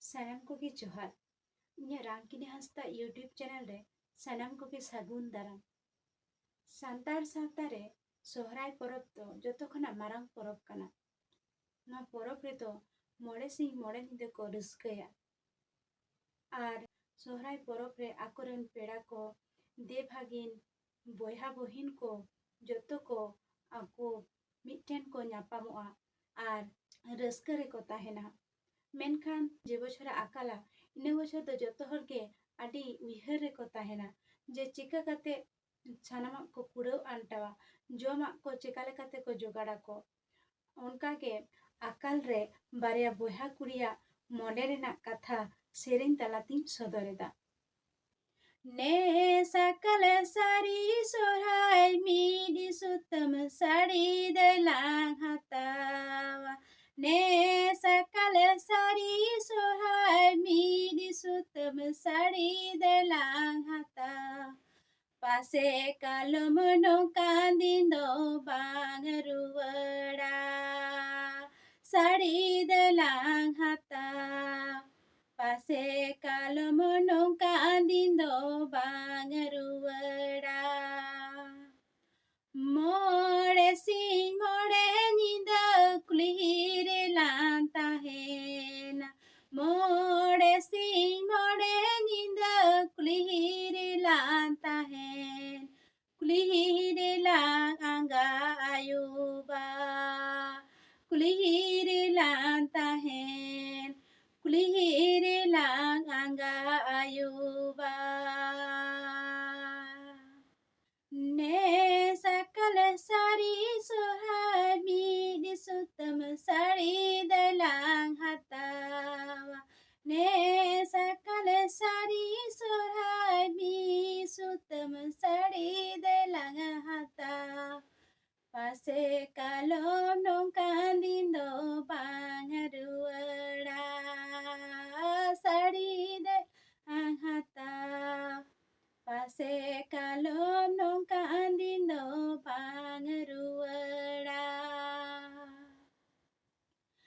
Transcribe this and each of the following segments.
सानाम कोगे जोहार इन्या रामकिनी Hansda YouTube channel रे सानाम कोगे सागुन दाराम सान्तार सावता रे सोहराय परब तो जतो खना मारांग परब कना। ना परब रे तो मोड़े सिंह मोड़े निदे को रस्कया आर सोहराय परब रे आकोरेन पेड़ा को दे भागिन बोयहा बहिन को जतो को आको मिटेन को ᱧᱟᱯᱟᱢᱚᱜᱼᱟ आर रस्का रे को ताहेना। मेनखान जे बछर आकाला इने बछर दो जतो हर के आडी उइहर रे को ताहेना जे चिका काते सानामा को कुड़ाव आंटावा जोमा को चिका लेकाते को जोगाड़ा को उनका के आकाल रे बारिया बोहा कुड़िया मोने रेना कथा सेरेन तलातीन सदरेदा। ने सकल सारी सोहाय मीडी सुतम साड़ी दलांग हतावा ने सकल सारी सोहाय मीडी सुतम साड़ी दलांग हता पासे कालम नोकांदिंदो बांग रुवड़ा साड़ी दलांग हता पासे कालम नोकांदिंदो बांग रुवड़ा मोड़े सिंह मोड़े निंदा कुलीरे लांता है ना मोड़े सिंह मोड़े निंदा कुलीरे लांता है कुलीरे लांगा आयुबा कुलीरे लांता है कुलीरे लांगा आयुबा ने सकल सारी सोहाय मीडी सुतम साड़ी दलांग हतावा ने सकल सारी सोहाय मी सुतम साड़ी दलांग हता पासे कालम नोकांदिंदो बांग रुवड़ा साड़ी दलांग हता पासे कालम नोकांदिंदो बांग रुवड़ा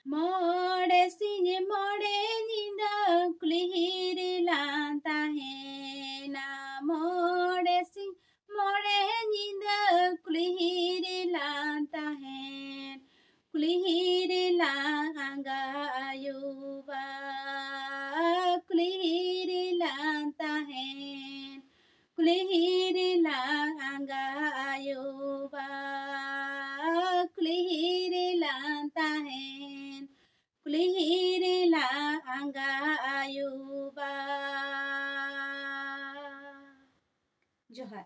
मोड़े सिंह मोड़े निंदा कुलीरे लांता है ना मोड़े सिंह मोड़े निंदा कुलीरे लांता है कुलीरे लांगा आयुबा कुलीरे लांता है कुलीरे लांगा आयुबा कुलीरे लांता है कुलीरे लांगा आयुबा। जोहार।